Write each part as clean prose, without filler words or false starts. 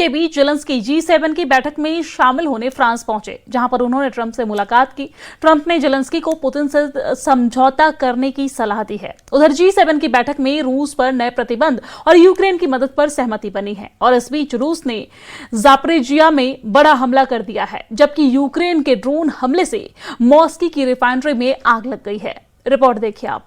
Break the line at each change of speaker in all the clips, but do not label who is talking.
के बीच Zelensky G7 की बैठक में शामिल होने फ्रांस पहुंचे, जहां पर उन्होंने ट्रंप से मुलाकात की। ट्रंप ने जेलेंस्की को पुतिन से समझौता करने की सलाह दी है। उधर G7 की बैठक में रूस पर नए प्रतिबंध और यूक्रेन की मदद पर सहमति बनी है। और इस बीच रूस ने ज़ापोरिजिया में बड़ा हमला कर दिया है, जबकि यूक्रेन के ड्रोन हमले से मॉस्को की रिफाइनरी में आग लग गई है। रिपोर्ट देखिए आप।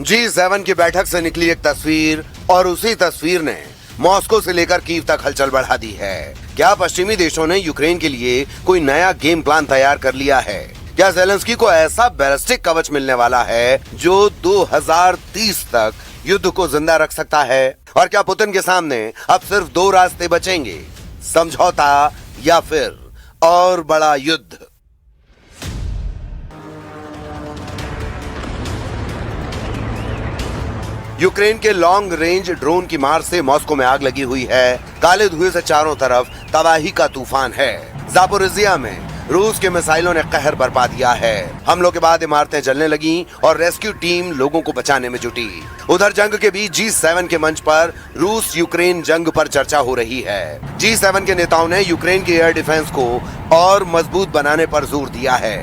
G7 की बैठक से निकली एक तस्वीर और उसी तस्वीर ने मॉस्को से लेकर कीव तक हलचल बढ़ा दी है। क्या पश्चिमी देशों ने यूक्रेन के लिए कोई नया गेम प्लान तैयार कर लिया है? क्या ज़ेलेंस्की को ऐसा बैलिस्टिक कवच मिलने वाला है जो 2030 तक युद्ध को जिंदा रख सकता है? और क्या पुतिन के सामने अब सिर्फ दो रास्ते बचेंगे, समझौता या फिर और बड़ा युद्ध? यूक्रेन के लॉन्ग रेंज ड्रोन की मार से मॉस्को में आग लगी हुई है। काले धुएं से चारों तरफ तबाही का तूफान है। ज़ापोरिजिया में रूस के मिसाइलों ने कहर बरपा दिया है। हमलों के बाद इमारतें जलने लगीं और रेस्क्यू टीम लोगों को बचाने में जुटी। उधर जंग के बीच G7 के मंच पर रूस यूक्रेन जंग पर चर्चा हो रही है। G7 के नेताओं ने यूक्रेन के एयर डिफेंस को और मजबूत बनाने पर जोर दिया है।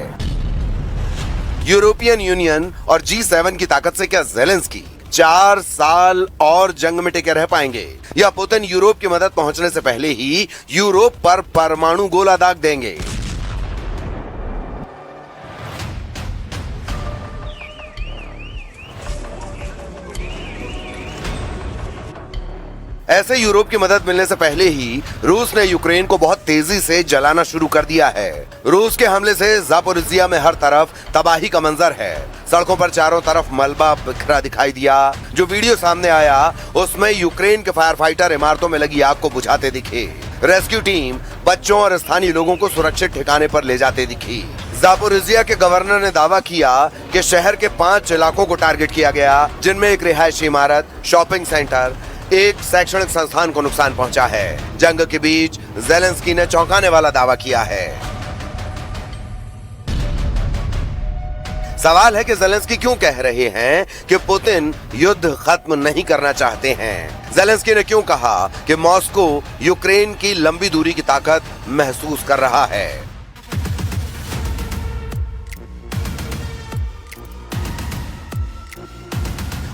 यूरोपियन यूनियन और G7 की ताकत से क्या ज़ेलेंस्की 4 साल और जंग में टिके रह पाएंगे, या पुतिन यूरोप की मदद पहुंचने से पहले ही यूरोप पर परमाणु गोला दाग देंगे? ऐसे यूरोप की मदद मिलने से पहले ही रूस ने यूक्रेन को बहुत तेजी से जलाना शुरू कर दिया है। रूस के हमले से ज़ापोरिजिया में हर तरफ तबाही का मंजर है। सड़कों पर चारों तरफ मलबा बिखरा दिखाई दिया। जो वीडियो सामने आया उसमें यूक्रेन के फायर फाइटर इमारतों में लगी आग को बुझाते दिखे। रेस्क्यू टीम बच्चों और स्थानीय लोगों को सुरक्षित ठिकाने पर ले जाते दिखी। ज़ापोरिजिया के गवर्नर ने दावा किया कि शहर के 5 इलाकों को टारगेट किया गया, जिनमें एक रिहायशी इमारत, शॉपिंग सेंटर, एक शैक्षणिक संस्थान को नुकसान पहुंचा है। जंग के बीच ज़ेलेंस्की ने चौंकाने वाला दावा किया है। सवाल है कि ज़ेलेंस्की क्यों कह रहे हैं कि पुतिन युद्ध खत्म नहीं करना चाहते हैं? ज़ेलेंस्की ने क्यों कहा कि मॉस्को यूक्रेन की लंबी दूरी की ताकत महसूस कर रहा है?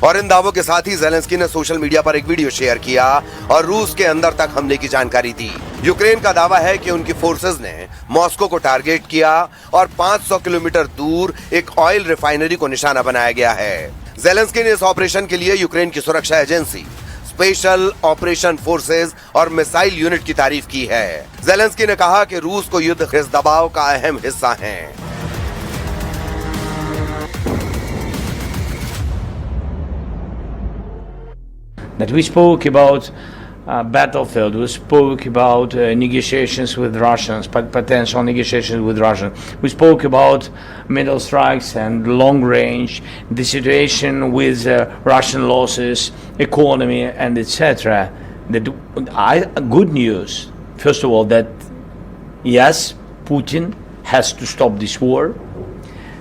और इन दावों के साथ ही ज़ेलेंस्की ने सोशल मीडिया पर एक वीडियो शेयर किया और रूस के अंदर तक हमले की जानकारी दी। यूक्रेन का दावा है कि उनकी फोर्सेस ने मॉस्को को टारगेट किया और 500 किलोमीटर दूर एक ऑयल रिफाइनरी को निशाना बनाया गया है। ज़ेलेंस्की ने इस ऑपरेशन के लिए यूक्रेन की सुरक्षा एजेंसी, स्पेशल ऑपरेशन फोर्सेज और मिसाइल यूनिट की तारीफ की है। ज़ेलेंस्की ने कहा कि रूस को युद्ध इस दबाव का अहम हिस्सा है।
That we spoke about battlefield, we spoke about negotiations with Russians, potential negotiations with Russia. We spoke about middle strikes and long range, the situation with Russian losses, economy, and etc. Good news, first of all, that yes, Putin has to stop this war,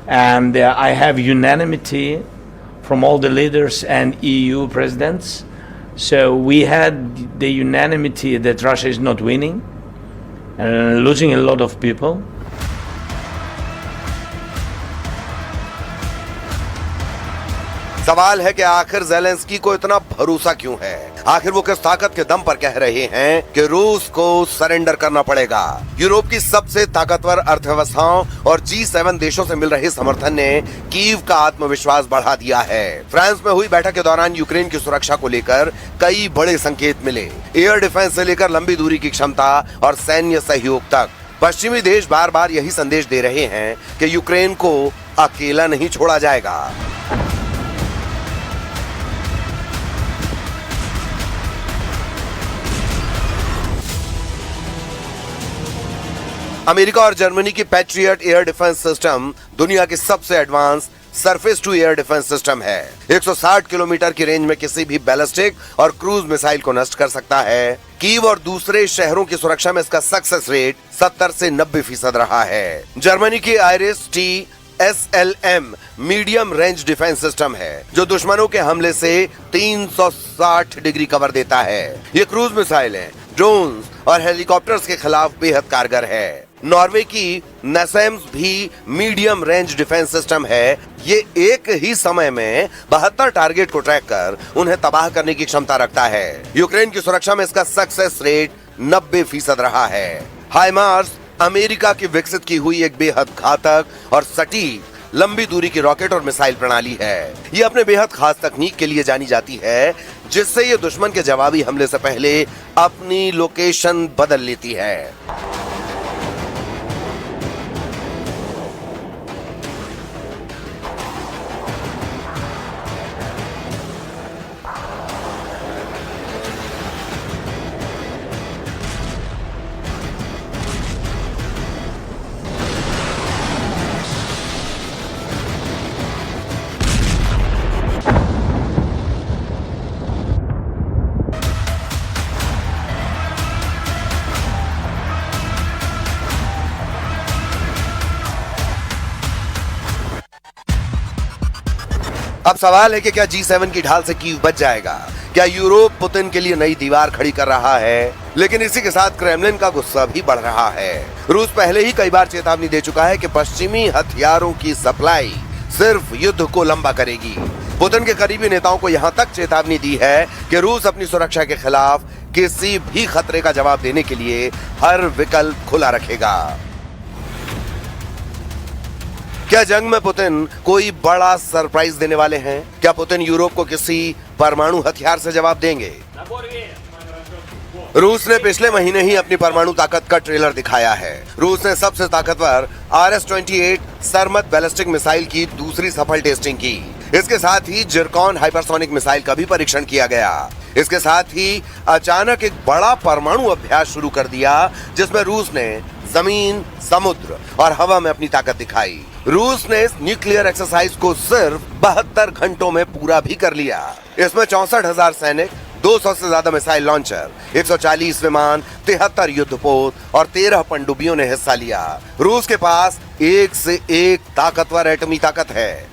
and I have unanimity from all the leaders and EU presidents. So we had the unanimity that Russia is not winning and losing a lot of people.
सवाल है कि आखिर Zelensky को इतना भरोसा क्यों है? आखिर वो किस ताकत के दम पर कह रहे हैं कि रूस को सरेंडर करना पड़ेगा? यूरोप की सबसे ताकतवर अर्थव्यवस्थाओं और G7 देशों से मिल रहे समर्थन ने कीव का आत्मविश्वास बढ़ा दिया है। फ्रांस में हुई बैठक के दौरान यूक्रेन की सुरक्षा को लेकर कई बड़े संकेत मिले। एयर डिफेंस से लेकर लंबी दूरी की क्षमता और सैन्य सहयोग तक पश्चिमी देश बार बार यही संदेश दे रहे हैं कि यूक्रेन को अकेला नहीं छोड़ा जाएगा। अमेरिका और जर्मनी की पैट्रियट एयर डिफेंस सिस्टम दुनिया की सबसे advance surface to air defence system है। 160 किलोमीटर की रेंज में किसी भी बैलिस्टिक और क्रूज मिसाइल को नष्ट कर सकता है। कीव और दूसरे शहरों की सुरक्षा में इसका सक्सेस रेट 70 से 90% रहा है। जर्मनी की IRIS-T SLM medium range defence system है जो दुश्मनों के हमले से 360 डिग्री कवर देता है। ये क्रूज मिसाइलें, ड्रोन्स और हेलीकॉप्टर्स के खिलाफ बेहद कारगर है। नॉर्वे की नसेम्स भी मीडियम रेंज डिफेंस सिस्टम है। ये एक ही समय में 72 टारगेट को ट्रैक कर उन्हें तबाह करने की क्षमता रखता है। यूक्रेन की सुरक्षा में इसका सक्सेस रेट 90% रहा है। हाइमार्स अमेरिका की विकसित की हुई एक बेहद घातक और सटीक लंबी दूरी की रॉकेट और मिसाइल प्रणाली है। ये अपने बेहद खास तकनीक के लिए जानी जाती है जिससे ये दुश्मन के जवाबी हमले से पहले अपनी लोकेशन बदल लेती है। अब सवाल है कि क्या G7 की ढाल से कीव बच जाएगा? क्या यूरोप पुतिन के लिए नई दीवार खड़ी कर रहा है? लेकिन इसी के साथ क्रेमलिन का गुस्सा भी बढ़ रहा है। रूस पहले ही कई बार चेतावनी दे चुका है कि पश्चिमी हथियारों की सप्लाई सिर्फ युद्ध को लंबा करेगी। पुतिन के करीबी नेताओं को यहाँ तक चेतावनी दी है कि रूस अपनी सुरक्षा के खिलाफ किसी भी खतरे का जवाब देने के लिए हर विकल्प खुला रखेगा। क्या जंग में पुतिन कोई बड़ा सरप्राइज देने वाले हैं? क्या पुतिन यूरोप को किसी परमाणु हथियार से जवाब देंगे? रूस ने पिछले महीने ही अपनी परमाणु ताकत का ट्रेलर दिखाया है। रूस ने सबसे ताकतवर RS-28 सरमत बैलिस्टिक मिसाइल की दूसरी सफल टेस्टिंग की। इसके साथ ही जिरकॉन हाइपरसोनिक मिसाइल का भी परीक्षण किया गया। इसके साथ ही अचानक एक बड़ा परमाणु अभ्यास शुरू कर दिया जिसमें रूस ने जमीन, समुद्र और हवा में अपनी ताकत दिखाई। रूस ने इस न्यूक्लियर एक्सरसाइज को सिर्फ 72 घंटों में पूरा भी कर लिया। इसमें 64,000 सैनिक, 200 से ज्यादा मिसाइल लॉन्चर, 140 विमान, 73 युद्धपोत और 13 पनडुब्बियों ने हिस्सा लिया। रूस के पास एक से एक ताकतवर एटमी ताकत है।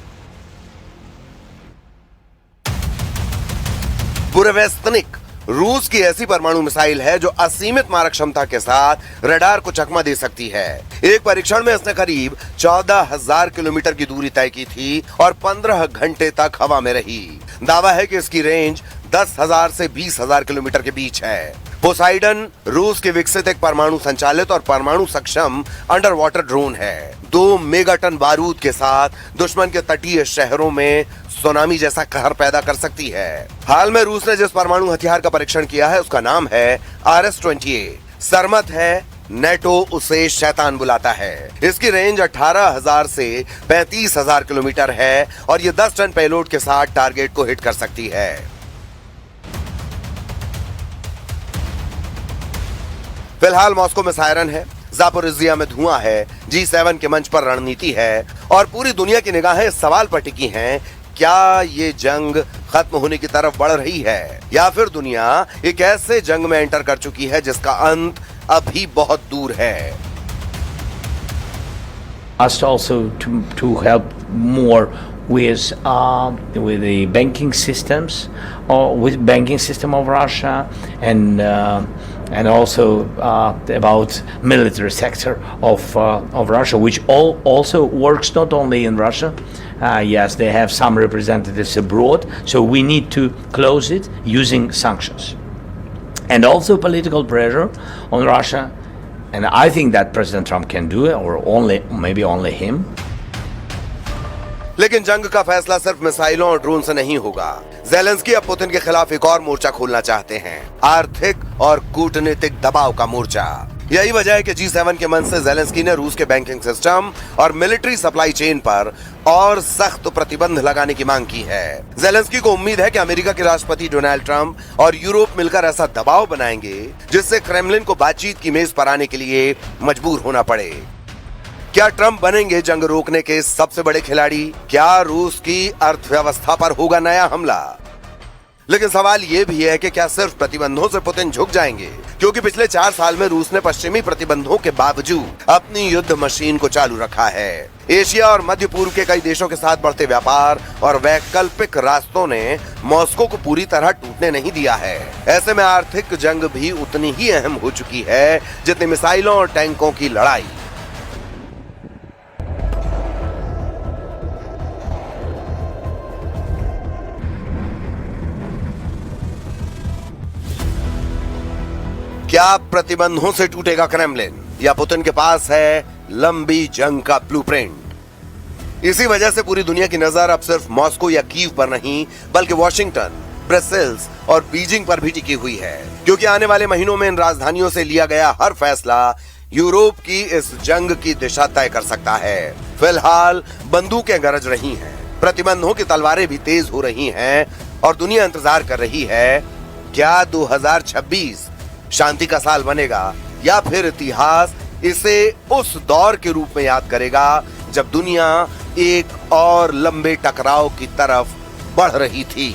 बुरेवेस्तनिक रूस की ऐसी परमाणु मिसाइल है जो असीमित मारक क्षमता के साथ रडार को चकमा दे सकती है। एक परीक्षण में इसने करीब 14,000 किलोमीटर की दूरी तय की थी और 15 घंटे तक हवा में रही। दावा है कि इसकी रेंज 10,000 से 20,000 किलोमीटर के बीच है। पोसाइडन रूस के विकसित एक परमाणु संचालित और परमाणु सक्षम अंडर वाटर ड्रोन है। 2 मेगाटन बारूद के साथ दुश्मन के तटीय शहरों में सुनामी जैसा कहर पैदा कर सकती है। हाल में रूस ने जिस परमाणु हथियार का परीक्षण किया है उसका नाम है RS-28। सरमत है, नेटो उसे शैतान बुलाता है। इसकी रेंज 18,000 से 35,000 किलोमीटर है और ये 10 टन पेलोड के साथ टारगेट को हिट कर सकती है। फिलहाल मॉस्को में सायरन है, जापोरिजिया में धुआं है, G7 के मंच पर रणनीति है और पूरी दुनिया की निगाहें इस सवाल पर टिकी हैं, क्या ये जंग खत्म होने की तरफ बढ़ रही है या फिर दुनिया एक ऐसे जंग में एंटर कर चुकी है जिसका अंत अभी बहुत दूर है।
Us also to help more with the banking systems or with banking system of Russia and also about military sector of Russia, which also works not only in Russia. Yes, they have some representatives abroad, so we need to close it using sanctions and also political pressure on Russia. And I think that President Trump can do it, or maybe only him.
लेकिन जंग का फैसला सिर्फ मिसाइलों और drone से नहीं होगा। ज़ेलेंस्की अब पुतिन के खिलाफ एक और मोर्चा खोलना चाहते हैं, आर्थिक और कूटनीतिक दबाव का मोर्चा। यही वजह है कि G7 के मंच से ज़ेलेंस्की ने रूस के बैंकिंग सिस्टम और मिलिट्री सप्लाई चेन पर और सख्त प्रतिबंध लगाने की मांग की है। ज़ेलेंस्की को उम्मीद है कि अमेरिका के राष्ट्रपति डोनाल्ड ट्रंप और यूरोप मिलकर ऐसा दबाव बनाएंगे जिससे क्रेमलिन को बातचीत की मेज पर आने के लिए मजबूर होना पड़े। क्या ट्रंप बनेंगे जंग रोकने के सबसे बड़े खिलाड़ी? क्या रूस की अर्थव्यवस्था पर होगा नया हमला? लेकिन सवाल यह भी है कि क्या सिर्फ प्रतिबंधों से पुतिन झुक जाएंगे? क्योंकि पिछले 4 साल में रूस ने पश्चिमी प्रतिबंधों के बावजूद अपनी युद्ध मशीन को चालू रखा है। एशिया और मध्य पूर्व के कई देशों के साथ बढ़ते व्यापार और वैकल्पिक रास्तों ने मॉस्को को पूरी तरह टूटने नहीं दिया है। ऐसे में आर्थिक जंग भी उतनी ही अहम हो चुकी है जितनी मिसाइलों और टैंकों की लड़ाई। क्या प्रतिबंधों से टूटेगा क्रेमलिन या पुतिन के पास है लंबी जंग का ब्लूप्रिंट? इसी वजह से पूरी दुनिया की नजर अब सिर्फ मॉस्को या कीव पर नहीं बल्कि वॉशिंगटन, ब्रसेल्स और बीजिंग पर भी टिकी हुई है, क्योंकि आने वाले महीनों में इन राजधानियों से लिया गया हर फैसला यूरोप की इस जंग की दिशा तय कर सकता है। फिलहाल बंदूकें गरज रही हैं, प्रतिबंधों की तलवारें भी तेज हो रही हैं और दुनिया इंतजार कर रही है क्या 2026 शांति का साल बनेगा या फिर इतिहास इसे उस दौर के रूप में याद करेगा जब दुनिया एक और लंबे टकराव की तरफ बढ़ रही थी।